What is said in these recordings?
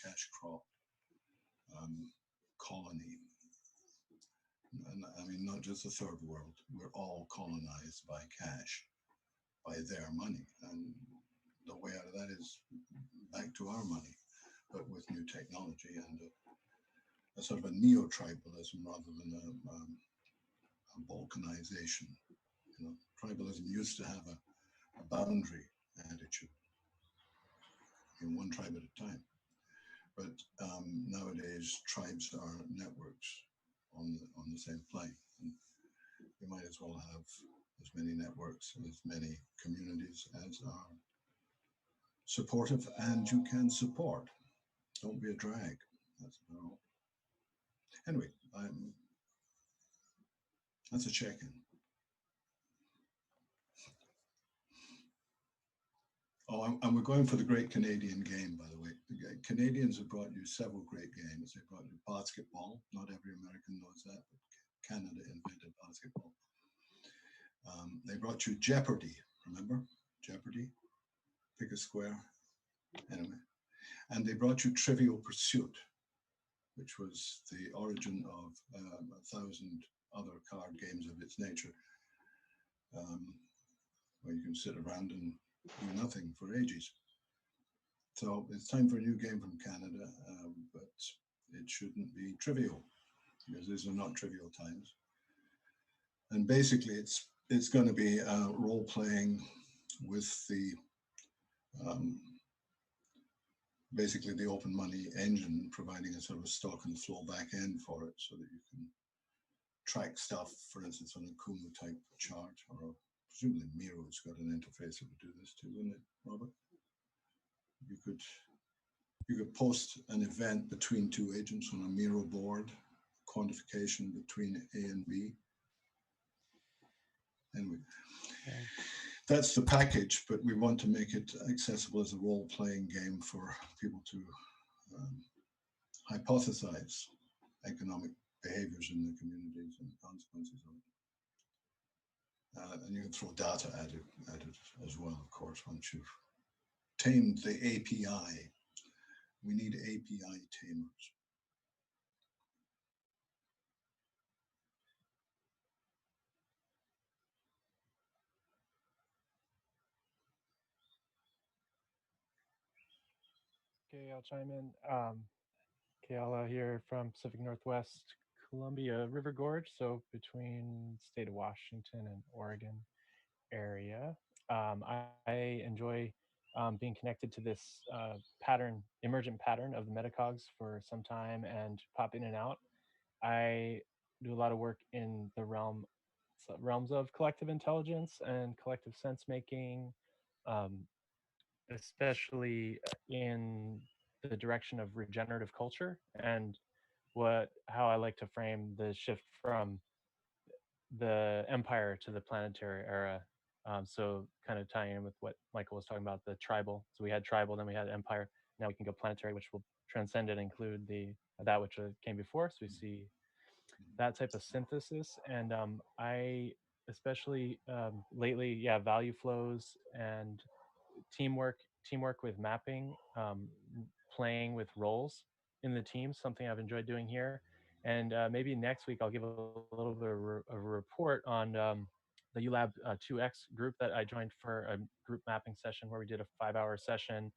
cash crop colony. And I mean, not just the third world, we're all colonized by cash, by their money. And the way out of that is back to our money, but with new technology and a sort of a neo-tribalism rather than a balkanization. You know, tribalism used to have a boundary attitude in one tribe at a time. But nowadays, tribes are networks on the same plane. And you might as well have as many networks and as many communities as are supportive and you can support. Don't be a drag. That's about all. Anyway, that's a check-in. Oh, and we're going for the Great Canadian Game, by the way. The Canadians have brought you several great games. They brought you basketball. Not every American knows that, but Canada invented basketball. They brought you Jeopardy, remember? Jeopardy? Pick a square. Anyway. And they brought you Trivial Pursuit, which was the origin of 1,000 other card games of its nature, where you can sit around and do nothing for ages. So it's time for a new game from Canada, but it shouldn't be trivial, because these are not trivial times. And basically, it's going to be role playing with the basically the open money engine, providing a sort of a stock and flow back end for it, so that you can track stuff, for instance, on a Kumu type chart, or presumably Miro's got an interface that would do this too, wouldn't it, Robert? You could post an event between two agents on a Miro board, quantification between A and B. Anyway, that's the package, but we want to make it accessible as a role-playing game for people to hypothesize economic behaviors in the communities and consequences of it. And you can throw data at it as well, of course, once you've tamed the API. We need API tamers. Okay, I'll chime in. Kayala here from Pacific Northwest, Columbia River Gorge, so between state of Washington and Oregon area. I enjoy being connected to this emergent pattern of the MetaCaugs for some time and pop in and out. I do a lot of work in the realms of collective intelligence and collective sense making, um, especially in the direction of regenerative culture, and how I like to frame the shift from the empire to the planetary era. So kind of tying in with what Michael was talking about, the tribal. So we had tribal, then we had empire. Now we can go planetary, which will transcend and include that which came before. So we see that type of synthesis. And I especially lately, value flows and teamwork with mapping, playing with roles in the team, something I've enjoyed doing here. And maybe next week I'll give a little bit of a report on the ULab 2X group that I joined for a group mapping session where we did a 5-hour session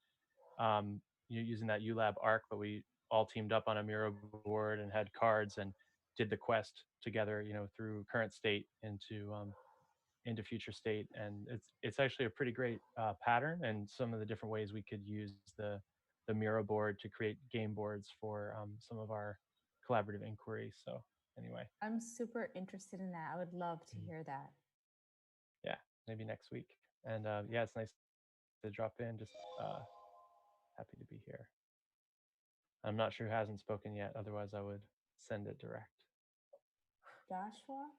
using that ULab arc, but we all teamed up on a Miro board and had cards and did the quest together, through current state into future state. And it's actually a pretty great pattern, and some of the different ways we could use the Miro board to create game boards for some of our collaborative inquiry. So anyway, I'm super interested in that. I would love to hear that. Yeah, maybe next week. And it's nice to drop in. Just happy to be here. I'm not sure who hasn't spoken yet. Otherwise, I would send it direct. Joshua?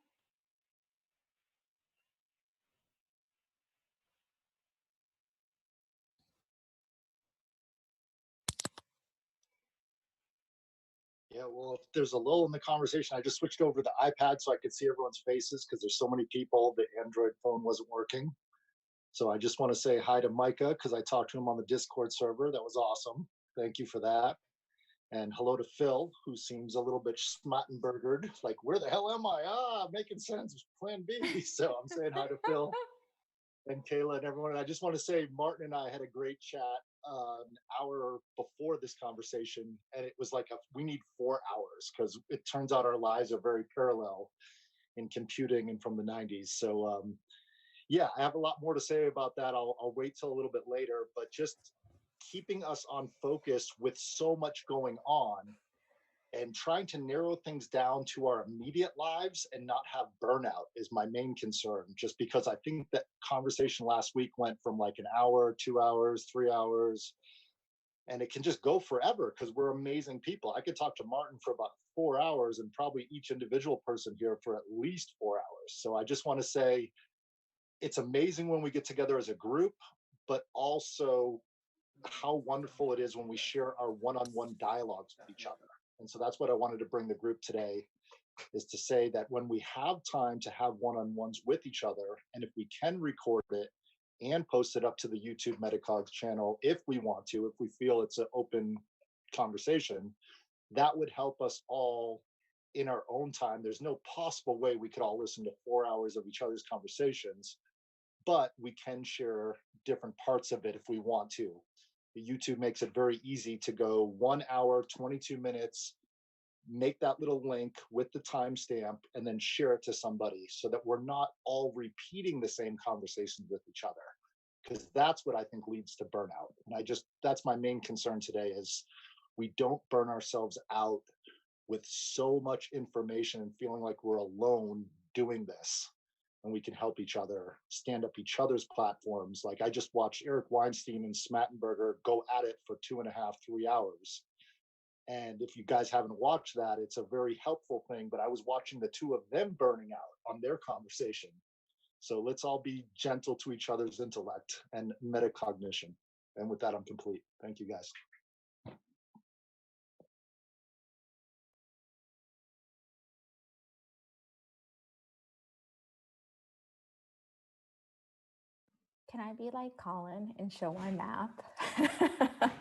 Yeah, well, if there's a lull in the conversation, I just switched over to the iPad so I could see everyone's faces because there's so many people. The Android phone wasn't working. So I just want to say hi to Micah because I talked to him on the Discord server. That was awesome. Thank you for that. And hello to Phil, who seems a little bit Schmattenbergered, like, where the hell am I? Making sense, plan B. So I'm saying hi to Phil and Kayla and everyone. And I just want to say, Martin and I had a great chat an hour before this conversation, and it was like we need 4 hours because it turns out our lives are very parallel in computing and from the 90s. So yeah, I have a lot more to say about that. I'll wait till a little bit later, but just keeping us on focus with so much going on and trying to narrow things down to our immediate lives and not have burnout is my main concern, just because I think that conversation last week went from like an hour, 2 hours, 3 hours, and it can just go forever because we're amazing people. I could talk to Martin for about 4 hours and probably each individual person here for at least 4 hours. So I just want to say it's amazing when we get together as a group, but also how wonderful it is when we share our one-on-one dialogues with each other. And so that's what I wanted to bring the group today, is to say that when we have time to have one-on-ones with each other, and if we can record it and post it up to the YouTube MetaCaugs channel, if we want to, if we feel it's an open conversation, that would help us all in our own time. There's no possible way we could all listen to 4 hours of each other's conversations, but we can share different parts of it if we want to. The YouTube makes it very easy to go 1 hour, 22 minutes, make that little link with the timestamp, and then share it to somebody so that we're not all repeating the same conversations with each other. Because that's what I think leads to burnout. And that's my main concern today, is we don't burn ourselves out with so much information and feeling like we're alone doing this. And we can help each other stand up each other's platforms. Like I just watched Eric Weinstein and Smattenberger go at it for 2.5, 3 hours. And if you guys haven't watched that, it's a very helpful thing. But I was watching the two of them burning out on their conversation. So let's all be gentle to each other's intellect and metacognition. And with that, I'm complete. Thank you, guys. Can I be like Colin and show my map?